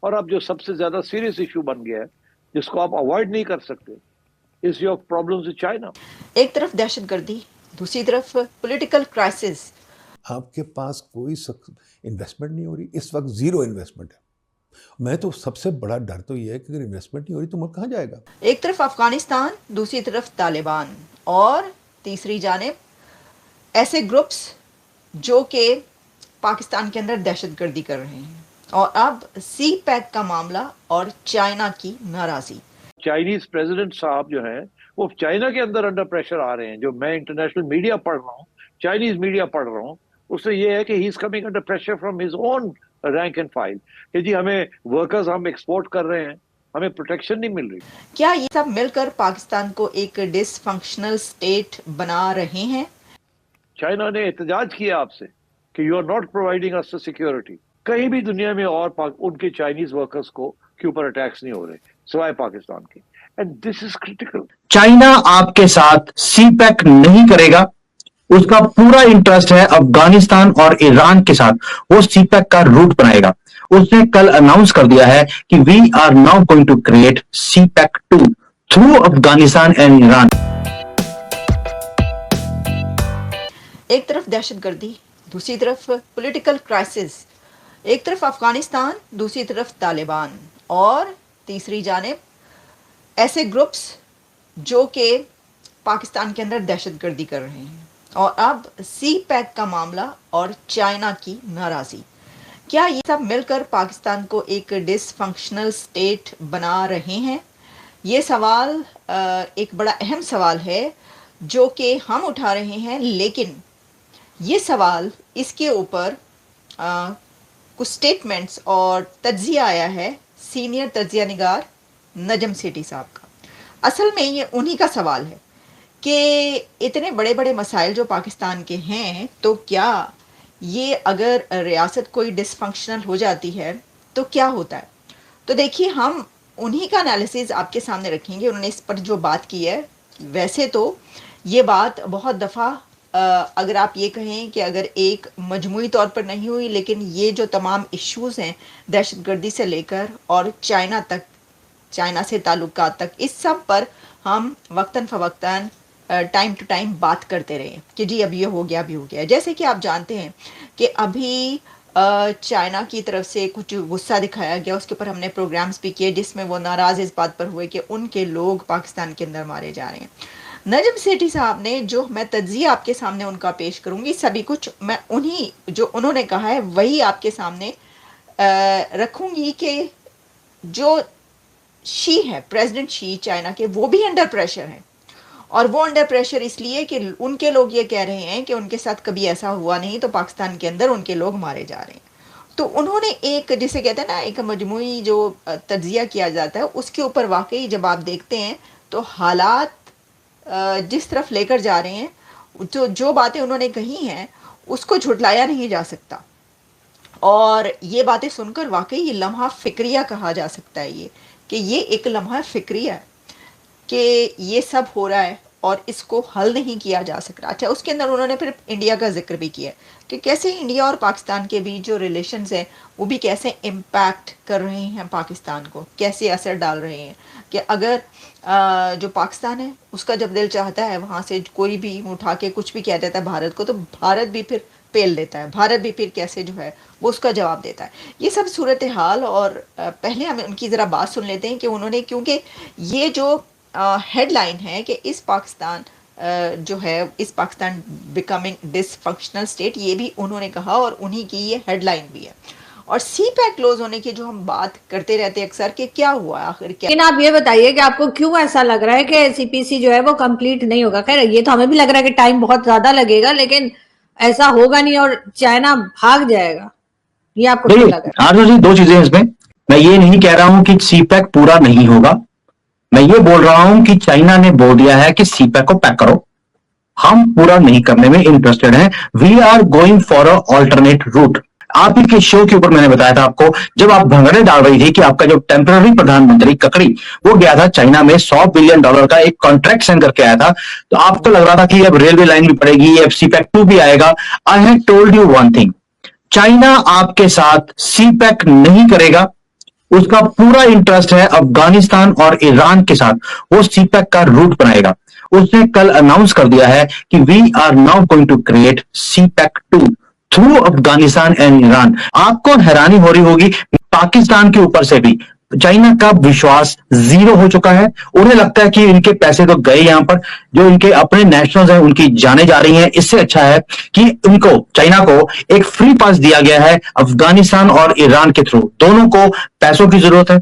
اور اب جو سب سے زیادہ سیریس ایشو بن گیا ہے جس کو آپ اوائڈ نہیں کر سکتے is your problems with China. ایک طرف دہشت گردی، دوسری طرف پولیٹیکل کرائسس. آپ کے پاس کوئی انویسٹمنٹ نہیں ہو رہی، اس وقت زیرو انویسٹمنٹ ہے. میں تو سب سے بڑا ڈر تو یہ ہے کہ اگر انویسٹمنٹ نہیں ہو رہی تو ملک کہاں جائے گا. ایک طرف افغانستان، دوسری طرف طالبان، اور تیسری جانب ایسے گروپس جو کہ پاکستان کے اندر دہشت گردی کر رہے ہیں. اور اب سی پیک کا معاملہ اور چائنا کی ناراضی. چائنیز پریزیڈنٹ صاحب جو ہیں وہ چائنا کے اندر انڈر پریشر آ رہے ہیں. جو میں انٹرنیشنل میڈیا پڑھ رہا ہوں، چائنیز میڈیا پڑھ رہا ہوں، اس سے یہ ہے کہ he is coming under pressure from his own rank and file کہ جی ہمیں ورکرز ہم ایکسپورٹ کر رہے ہیں، ہمیں پروٹیکشن نہیں مل رہی. کیا یہ سب مل کر پاکستان کو ایک ڈس فنکشنل اسٹیٹ بنا رہے ہیں؟ چائنا نے احتجاج کیا آپ سے کہ یو آر ناٹ پرووائڈنگ اس سیکورٹی. کہیں بھی دنیا میں اور ان کے چائنیز ورکرز کے اوپر اٹیکس نہیں ہو رہے سوائے پاکستان کے. And this is critical. China آپ کے ساتھ سی پیک نہیں کرے گا. اس کا پورا انٹرسٹ ہے افغانستان اور ایران کے ساتھ، وہ سی پیک کا روٹ بنائے گا. اس نے کل اناؤنس کر دیا ہے کہ we are now going to create CPEC 2 through Afghanistan and Iran. ایک طرف دہشت گردی، دوسری طرف پولیٹیکل کرائسس. ایک طرف افغانستان، دوسری طرف طالبان، اور تیسری جانب ایسے گروپس جو کہ پاکستان کے اندر دہشت گردی کر رہے ہیں. اور اب سی پیک کا معاملہ اور چائنا کی ناراضی. کیا یہ سب مل کر پاکستان کو ایک ڈس فنکشنل اسٹیٹ بنا رہے ہیں؟ یہ سوال ایک بڑا اہم سوال ہے جو کہ ہم اٹھا رہے ہیں، لیکن یہ سوال اس کے اوپر کچھ سٹیٹمنٹس اور تجزیہ آیا ہے سینئر تجزیہ نگار نجم سیٹھی صاحب کا. اصل میں یہ انہی کا سوال ہے کہ اتنے بڑے بڑے مسائل جو پاکستان کے ہیں، تو کیا یہ اگر ریاست کوئی ڈس فنکشنل ہو جاتی ہے تو کیا ہوتا ہے؟ تو دیکھیے، ہم انہی کا انالیسز آپ کے سامنے رکھیں گے. انہوں نے اس پر جو بات کی ہے، ویسے تو یہ بات بہت دفعہ اگر آپ یہ کہیں کہ اگر ایک مجموعی طور پر نہیں ہوئی، لیکن یہ جو تمام ایشوز ہیں دہشت گردی سے لے کر اور چائنا تک، چائنا سے تعلقات تک، اس سب پر ہم وقتاً فوقتاً ٹائم ٹو ٹائم بات کرتے رہے کہ جی اب یہ ہو گیا، ابھی ہو گیا. جیسے کہ آپ جانتے ہیں کہ ابھی چائنا کی طرف سے کچھ غصہ دکھایا گیا، اس کے اوپر ہم نے پروگرامز بھی کیے جس میں وہ ناراض اس بات پر ہوئے کہ ان کے لوگ پاکستان کے اندر مارے جا رہے ہیں. نجم سیٹھی صاحب نے جو میں تجزیہ آپ کے سامنے ان کا پیش کروں گی، سبھی کچھ میں انہی جو انہوں نے کہا ہے وہی آپ کے سامنے رکھوں گی کہ جو شی ہے، پریزیڈنٹ شی چائنا کے، وہ بھی انڈر پریشر ہیں. اور وہ انڈر پریشر اس لیے کہ ان کے لوگ یہ کہہ رہے ہیں کہ ان کے ساتھ کبھی ایسا ہوا نہیں، تو پاکستان کے اندر ان کے لوگ مارے جا رہے ہیں. تو انہوں نے ایک جسے کہتے ہیں نا ایک مجموعی جو تجزیہ کیا جاتا ہے، اس کے اوپر واقعی جب آپ دیکھتے ہیں تو حالات جس طرف لے کر جا رہے ہیں، جو باتیں انہوں نے کہی ہیں اس کو جھٹلایا نہیں جا سکتا. اور یہ باتیں سن کر واقعی یہ لمحہ فکریہ کہا جا سکتا ہے، یہ کہ یہ ایک لمحہ فکریہ ہے کہ یہ سب ہو رہا ہے اور اس کو حل نہیں کیا جا سکتا. اچھا، اس کے اندر انہوں نے پھر انڈیا کا ذکر بھی کیا کہ کیسے انڈیا اور پاکستان کے بیچ جو ریلیشنز ہیں وہ بھی کیسے امپیکٹ کر رہے ہیں پاکستان کو، کیسے اثر ڈال رہے ہیں. کہ اگر جو پاکستان ہے اس کا جب دل چاہتا ہے وہاں سے کوئی بھی اٹھا کے کچھ بھی کہہ دیتا ہے بھارت کو، تو بھارت بھی پھر پیل دیتا ہے، بھارت بھی پھر کیسے جو ہے وہ اس کا جواب دیتا ہے. یہ سب صورتحال، اور پہلے ہم ان کی ذرا بات سن لیتے ہیں کہ انہوں نے، کیونکہ یہ جو ہیڈ لائن ہے کہ اس پاکستان جو ہے اس پاکستان بیکمنگ ڈس فنکشنل اسٹیٹ، یہ بھی انہوں نے کہا اور انہی کی یہ ہیڈ لائن بھی ہے. اور سی پیک کلوز ہونے کی جو ہم بات کرتے رہتے ہیں اکثر کہ کیا ہوا آخر کیا. لیکن آپ یہ بتائیے کہ آپ کو کیوں ایسا لگ رہا ہے کہ سی پی سی جو ہے وہ کمپلیٹ نہیں ہوگا؟ خیر یہ تو ہمیں بھی لگ رہا ہے کہ ٹائم بہت زیادہ لگے گا، لیکن ایسا ہوگا نہیں اور چائنا بھاگ جائے گا، یہ آپ کو کیا لگ رہا ہے؟ جی دو چیزیں اس میں یہ نہیں کہہ رہا ہوں کہ سی پیک پورا نہیں ہوگا، میں یہ بول رہا ہوں کہ چائنا نے بول دیا ہے کہ سی پیک کو پیک کرو، ہم پورا نہیں کرنے میں انٹرسٹڈ ہیں. We are going for a alternate route. آپ ہی کے شو کے اوپر میں نے بتایا تھا آپ کو، جب آپ بھنگڑے ڈال رہی تھی کہ آپ کا جو ٹیمپرری پردھان منتری ککڑی وہ گیا تھا چائنا میں $100 بلین کا ایک کانٹریکٹ سائن کر کے آیا تھا، تو آپ کو لگ رہا تھا کہ اب ریلوے لائن بھی پڑے گی، اب سی پیک 2 بھی آئے گا. I have told you one thing, China آپ کے ساتھ سی پیک نہیں کرے گا. اس کا پورا انٹرسٹ ہے افغانستان اور ایران کے ساتھ وہ سی پیک کا روٹ بنائے گا. اس نے کل اناؤنس کر دیا ہے کہ we are now going to create CPEC 2 through Afghanistan and Iran. آپ کو حیرانی ہو رہی ہوگی پاکستان کے اوپر سے بھی چائنا کا وشواس زیرو ہو چکا ہے. انہیں لگتا ہے کہ ان کے پیسے تو گئے یہاں پر, جو ان کے اپنے نیشنلز ہیں ان کی جانیں جا رہی ہیں. اس سے اچھا ہے کہ ان کو چائنا کو ایک فری پاس دیا گیا ہے افغانستان اور ایران کے تھرو. دونوں کو پیسوں کی ضرورت ہے,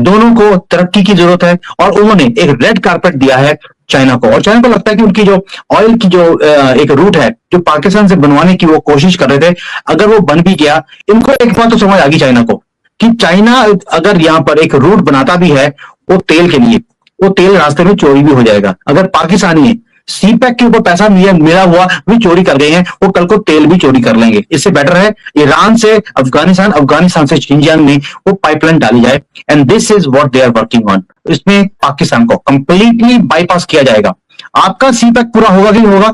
دونوں کو ترقی کی ضرورت ہے, اور انہوں نے ایک ریڈ کارپیٹ دیا ہے چائنا کو. اور چائنا کو لگتا ہے کہ ان کی جو آئل کی جو ایک روٹ ہے جو پاکستان سے بنوانے کی وہ کوشش کر رہے تھے, اگر وہ بن بھی گیا, ان کو ایک بات تو سمجھ آ گئی چائنا کو کہ چائنا اگر یہاں پر ایک روٹ بناتا بھی ہے وہ تیل کے لیے, وہ تیل راستے میں چوری بھی ہو جائے گا. اگر پاکستانی ہے سی پیک کے اوپر پیسہ ملا ہوا بھی چوری کر گئے ہیں, وہ کل کو تیل بھی چوری کر لیں گے. اس سے بیٹر ہے ایران سے افغانستان, افغانستان سے شنجیانگ میں وہ پائپ لائن ڈالی جائے. And this is what they are working on. اس میں پاکستان کو کمپلیٹلی بائی پاس کیا جائے گا. آپ کا سی پیک پورا ہوگا کہ نہیں ہوگا,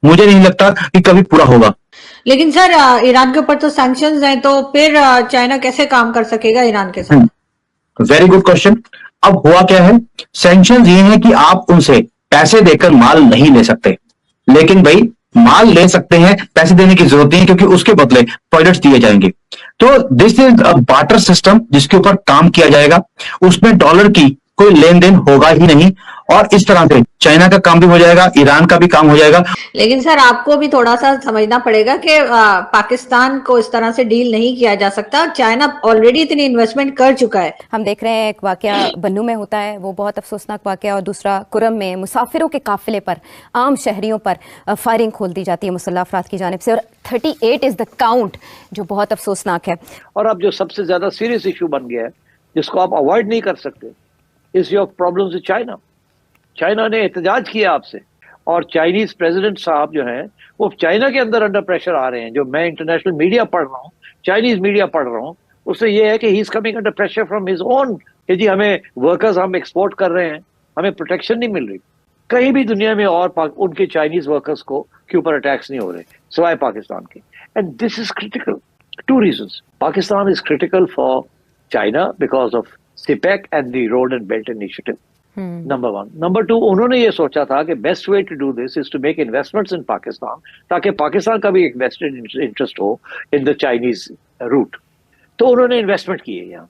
مجھے نہیں لگتا کہ کبھی پورا ہوگا. لیکن سر ایران کے اوپر تو سینکشنز ہیں, تو پھر چائنا کیسے کام کر سکے گا ایران کے ساتھ؟ Very good question. اب ہوا کیا ہے, سینکشنز یہ ہیں کہ آپ ان سے پیسے دے کر مال نہیں لے سکتے, لیکن بھائی مال لے سکتے ہیں, پیسے دینے کی ضرورت نہیں کیونکہ اس کے بدلے ٹوائلٹس دیے جائیں گے. تو دس از بارٹر سسٹم جس کے اوپر کام کیا جائے گا. اس میں ڈالر کی کوئی لین دین ہوگا ہی نہیں, اور اس طرح سے چائنا کا کام بھی ہو جائے گا, ایران کا بھی کام ہو جائے گا. لیکن سر آپ کو بھی تھوڑا سا سمجھنا پڑے گا کہ پاکستان کو اس طرح سے ڈیل نہیں کیا جا سکتا. چائنا آلریڈی اتنی انویسٹمنٹ کر چکا ہے. ہم دیکھ رہے ہیں ایک واقعہ بنو میں ہوتا ہے, وہ بہت افسوسناک واقعہ, اور دوسرا کرم میں مسافروں کے قافلے پر, عام شہریوں پر فائرنگ کھول دی جاتی ہے مسلح افراد کی جانب سے, اور 38 از دا کاؤنٹ, جو بہت افسوسناک ہے. اور اب جو سب سے زیادہ سیریس ایشو بن گیا ہے جس کو آپ اوائڈ نہیں کر سکتے, is your problems with China. China نے احتجاج کیا آپ سے, اور چائنیز پریزیڈنٹ صاحب جو ہیں وہ چائنا کے اندر انڈر پریشر آ رہے ہیں. جو میں انٹرنیشنل میڈیا پڑھ رہا ہوں, چائنیز میڈیا پڑھ رہا ہوں, اس سے یہ ہے کہ he is coming under pressure from his own, کہ جی ہمیں ورکرز ہم ایکسپورٹ کر رہے ہیں, ہمیں پروٹیکشن نہیں مل رہی. کہیں بھی دنیا میں اور ان کے چائنیز ورکرز کو کے اوپر اٹیکس نہیں ہو رہے سوائے پاکستان کے. And this is critical. 2 reasons. Pakistan is critical for China because of CPEC and the Road and Belt Initiative. Number 1. Number 2, انہوں نے یہ سوچا تھا کہ best way to do this is to make investments in Pakistan, تاکہ پاکستان کا بھی ایک ویسٹڈ انٹرسٹ ہو ان دا چائنیز روٹ. تو انہوں نے انویسٹمنٹ کی ہے یہاں.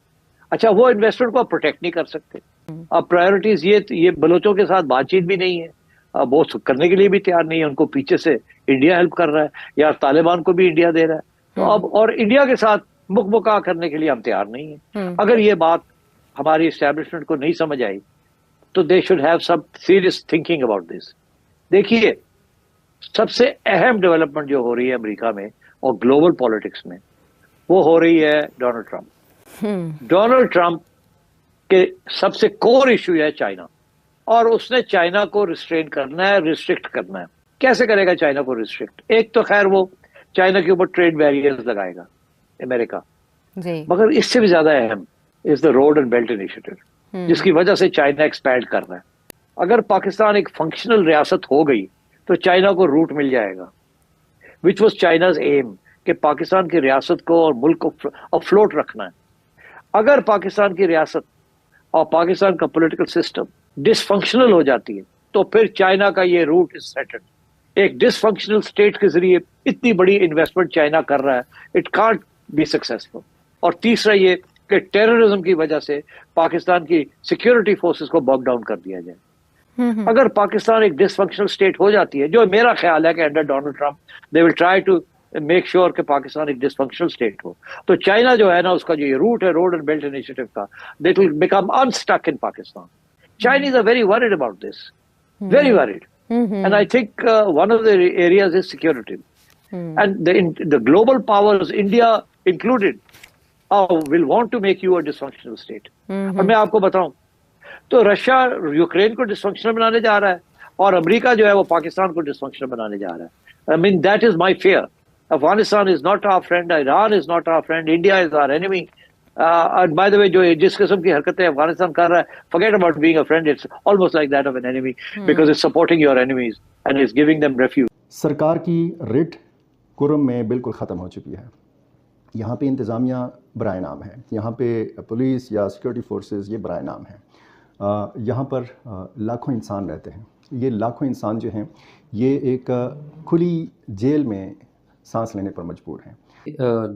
اچھا, وہ انویسٹمنٹ کو آپ پروٹیکٹ نہیں کر سکتے. اب پرائیورٹیز یہ بلوچوں کے ساتھ بات چیت بھی نہیں ہے, وہ کرنے کے لیے بھی تیار نہیں ہے. ان کو پیچھے سے انڈیا ہیلپ کر رہا ہے, یا طالبان کو بھی انڈیا دے رہا ہے. تو اب اور انڈیا کے ساتھ مکمکا کرنے کے لیے ہم تیار نہیں ہیں. اگر یہ بات ہماری اسٹیبلشمنٹ کو نہیں سمجھ آئی تو they should have some serious thinking about this. دیکھیے, سب سے اہم ڈیولپمنٹ جو ہو رہی ہے امریکہ میں اور گلوبل پالیٹکس میں, وہ ہو رہی ہے ڈونلڈ ٹرمپ. ڈونلڈ ٹرمپ کے سب سے کور ایشو ہے چائنا, اور اس نے چائنا کو ریسٹرین کرنا ہے, ریسٹرکٹ کرنا ہے. کیسے کرے گا چائنا کو ریسٹرکٹ؟ ایک تو خیر وہ چائنا کے اوپر ٹریڈ بیریئرز لگائے گا امریکہ, مگر اس سے بھی زیادہ اہم is the road and belt initiative, جس کی وجہ سے چائنا ایکسپینڈ کر رہا ہے. اگر پاکستان ایک فنکشنل ریاست ہو گئی تو چائنا کو روٹ مل جائے گا, وچ واز چائناز ایم, کہ پاکستان کی ریاست کو اور ملک کو افلوٹ رکھنا ہے. اگر پاکستان کی ریاست اور پاکستان کا پولیٹیکل سسٹم ڈس فنکشنل ہو جاتی ہے تو پھر چائنا کا یہ روٹ از سیٹلڈ. ایک ڈس فنکشنل اسٹیٹ کے ذریعے اتنی بڑی انویسٹمنٹ چائنا کر رہا ہے, اٹ کانٹ بی سکسیسفل. اور تیسرا یہ کہ ٹیررزم کی وجہ سے پاکستان کی سیکیورٹی فورسز کو باک ڈاؤن کر دیا جائے. اگر پاکستان ایک ڈس فنکشنل اسٹیٹ ہو جاتی ہے, جو میرا خیال ہے کہ under Donald Trump they will try to make sure کہ پاکستان ایک ڈس فنکشنل اسٹیٹ ہو, تو چائنا جو ہے نا, اس کا جو یہ روٹ ہے روڈ اینڈ بیلٹ انیشیٹو کا, that will become instinct in Pakistan. Chinese are very worried about this, very worried. And I think one of the areas is security. And the global powers, India included, will want to make you a dysfunctional state. اور میں آپ کو بتاؤں تو Russia Ukraine کو dysfunctional بنانے جا رہا ہے, اور امریکہ جو ہے وہ پاکستان کو ڈسفنکشنل بنانے جا رہا ہے. I mean, that is my fear. Afghanistan is not our friend, Iran is not our friend, India is our enemy. And by the way, جو جس قسم کی حرکتیں افغانستان کر رہا ہے, forget about being a friend, it's almost like that of an enemy, because it's supporting your enemies and it's giving them refuge. سرکار کی رٹ کرم میں بالکل ختم ہو چکی ہے. یہاں پہ انتظامیہ برائے نام ہے، یہاں پہ پولیس یا سیکورٹی فورسز یہ برائے نام ہیں، یہاں پر لاکھوں انسان رہتے ہیں. یہ لاکھوں انسان جو ہیں یہ ایک کھلی جیل میں سانس لینے پر مجبور ہیں.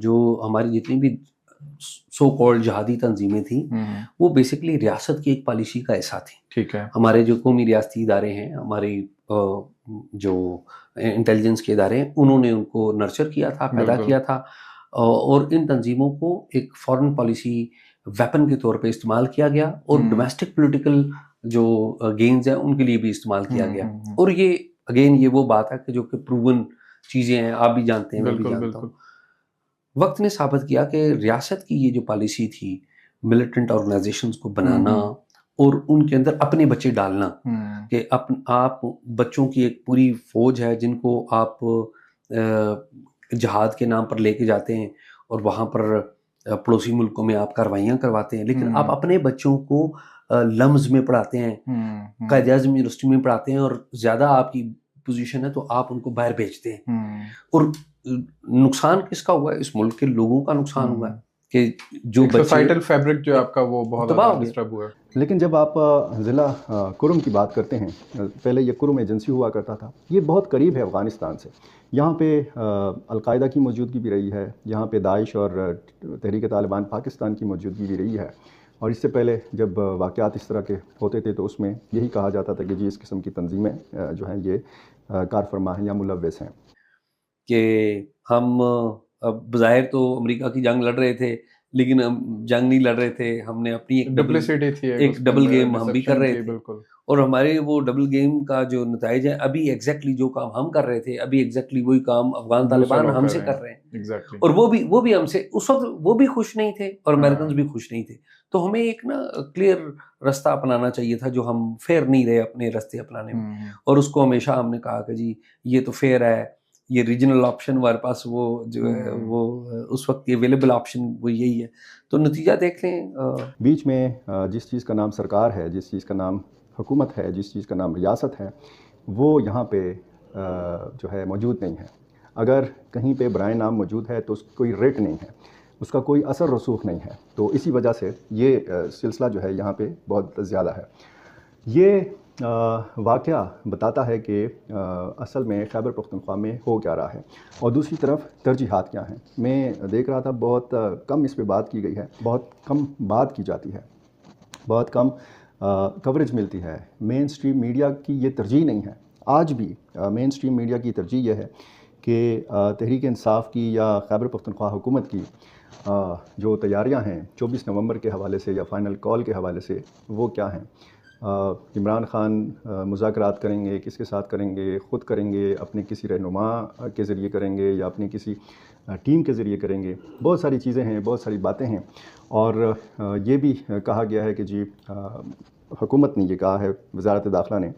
جو ہماری جتنی بھی سو کالڈ جہادی تنظیمیں تھیں وہ بیسکلی ریاست کی ایک پالیسی کا حصہ تھیں. ٹھیک ہے. ہمارے جو قومی ریاستی ادارے ہیں، ہمارے جو انٹیلیجنس کے ادارے ہیں، انہوں نے ان کو نرچر کیا تھا، پیدا کیا تھا، اور ان تنظیموں کو ایک فورن پالیسی ویپن کے طور پہ استعمال کیا گیا، اور ڈومیسٹک پولیٹیکل جو گینز ہیں ان کے لیے بھی استعمال کیا گیا. اور یہ اگین یہ وہ بات ہے کہ جو کہ پروون چیزیں ہیں، آپ بھی جانتے ہیں، میں بھی جانتا ہوں. وقت نے ثابت کیا کہ ریاست کی یہ جو پالیسی تھی ملیٹنٹ آرگنائزیشنز کو بنانا اور ان کے اندر اپنے بچے ڈالنا، کہ آپ بچوں کی ایک پوری فوج ہے جن کو آپ جہاد کے نام پر لے کے جاتے ہیں اور وہاں پر پڑوسی ملکوں میں آپ کاروائیاں کرواتے ہیں، لیکن آپ اپنے بچوں کو لمز میں پڑھاتے ہیں، قائد اعظم یونیورسٹی میں پڑھاتے ہیں، اور زیادہ آپ کی پوزیشن ہے تو آپ ان کو باہر بھیجتے ہیں. اور نقصان کس کا ہوا ہے؟ اس ملک کے لوگوں کا نقصان ہوا ہے کہ جو سوسائٹل فیبرک جو آپ کا وہ بہت زیادہ ڈسٹرب ہوا ہے. لیکن جب آپ ضلع کرم کی بات کرتے ہیں، پہلے یہ کرم ایجنسی ہوا کرتا تھا، یہ بہت قریب ہے افغانستان سے. یہاں پہ القاعدہ کی موجودگی بھی رہی ہے، یہاں پہ داعش اور تحریک طالبان پاکستان کی موجودگی بھی رہی ہے. اور اس سے پہلے جب واقعات اس طرح کے ہوتے تھے تو اس میں یہی کہا جاتا تھا کہ جی اس قسم کی تنظیمیں جو ہیں یہ کار فرما ہیں یا ملوث ہیں. کہ ہم بظاہر تو امریکہ کی جنگ لڑ رہے تھے، لیکن ہم جنگ نہیں لڑ رہے تھے، ہم نے اپنی ایک ڈبل گیم ہم بھی کر رہے تھے. اور ہمارے وہ ڈبل گیم کا جو نتائج ہے، ابھی ایگزیکٹلی جو کام ہم کر رہے تھے، ابھی ایگزیکٹلی وہی کام افغان طالبان ہم سے کر رہے ہیں. اور وہ بھی ہم سے اس وقت وہ بھی خوش نہیں تھے اور امریکنز بھی خوش نہیں تھے. تو ہمیں ایک کلیئر رستہ اپنانا چاہیے تھا، جو ہم فیئر نہیں رہے اپنے رستے اپنانے میں. اور اس کو ہمیشہ ہم نے کہا کہ جی یہ تو فیئر ہے، یہ ریجنل آپشن ہمارے پاس وہ جو ہے وہ اس وقت اویلیبل آپشن وہ یہی ہے. تو نتیجہ دیکھ لیں. بیچ میں جس چیز کا نام سرکار ہے، جس چیز کا نام حکومت ہے، جس چیز کا نام ریاست ہے، وہ یہاں پہ جو ہے موجود نہیں ہے. اگر کہیں پہ برائے نام موجود ہے تو اس کی کوئی ریٹ نہیں ہے، اس کا کوئی اثر رسوخ نہیں ہے. تو اسی وجہ سے یہ سلسلہ جو ہے یہاں پہ بہت زیادہ ہے. یہ واقعہ بتاتا ہے کہ اصل میں خیبر پختونخوا میں ہو کیا رہا ہے، اور دوسری طرف ترجیحات کیا ہیں. میں دیکھ رہا تھا بہت کم اس پہ بات کی گئی ہے، بہت کم بات کی جاتی ہے، بہت کم کوریج ملتی ہے. مین سٹریم میڈیا کی یہ ترجیح نہیں ہے. آج بھی مین سٹریم میڈیا کی ترجیح یہ ہے کہ تحریک انصاف کی یا خیبر پختونخوا حکومت کی جو تیاریاں ہیں 24 نومبر کے حوالے سے یا فائنل کال کے حوالے سے، وہ کیا ہیں. عمران خان مذاکرات کریں گے، کس کے ساتھ کریں گے؟ خود کریں گے، اپنے کسی رہنما کے ذریعے کریں گے، یا اپنی کسی ٹیم کے ذریعے کریں گے. بہت ساری چیزیں ہیں، بہت ساری باتیں ہیں. اور یہ بھی کہا گیا ہے کہ جی حکومت نے یہ کہا ہے، وزارت داخلہ نے،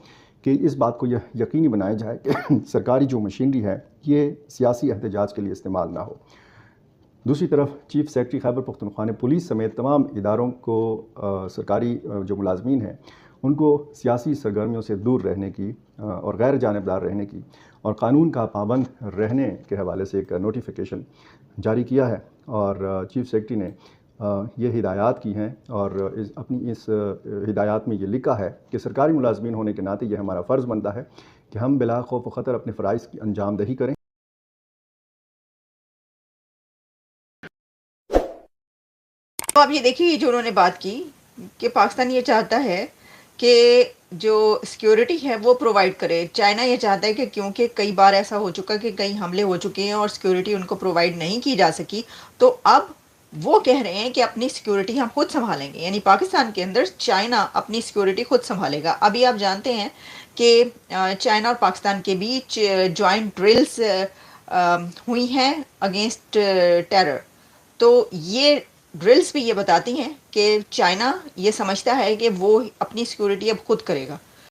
کہ اس بات کو یہ یقینی بنایا جائے کہ سرکاری جو مشینری ہے یہ سیاسی احتجاج کے لیے استعمال نہ ہو. دوسری طرف چیف سیکرٹری خیبر پختونخوا نے پولیس سمیت تمام اداروں کو، سرکاری جو ملازمین ہیں ان کو سیاسی سرگرمیوں سے دور رہنے کی اور غیر جانبدار رہنے کی اور قانون کا پابند رہنے کے حوالے سے ایک نوٹیفیکیشن جاری کیا ہے. اور چیف سیکرٹری نے یہ ہدایات کی ہیں، اور اپنی اس ہدایات میں یہ لکھا ہے کہ سرکاری ملازمین ہونے کے ناطے یہ ہمارا فرض بنتا ہے کہ ہم بلا خوف و خطر اپنے فرائض کی انجام دہی کریں. تو اب یہ دیکھیے جو انہوں نے بات کی کہ پاکستان یہ چاہتا ہے کہ جو سیکیورٹی ہے وہ پرووائڈ کرے. چائنا یہ چاہتا ہے کہ کیونکہ کئی بار ایسا ہو چکا کہ کئی حملے ہو چکے ہیں اور سیکیورٹی ان کو پرووائڈ نہیں کی جا سکی، تو اب وہ کہہ رہے ہیں کہ اپنی سیکیورٹی ہم خود سنبھالیں گے. یعنی پاکستان کے اندر چائنا اپنی سیکیورٹی خود سنبھالے گا. ابھی آپ جانتے ہیں کہ چائنا اور پاکستان کے بیچ جوائنٹ ڈرلز ہوئی ہیں اگینسٹ ٹیرر. تو یہ ڈرلز بھی یہ بتاتی ہیں کہ چائنا یہ سمجھتا ہے کہ وہ اپنی سیکیورٹی اب خود کرے گا.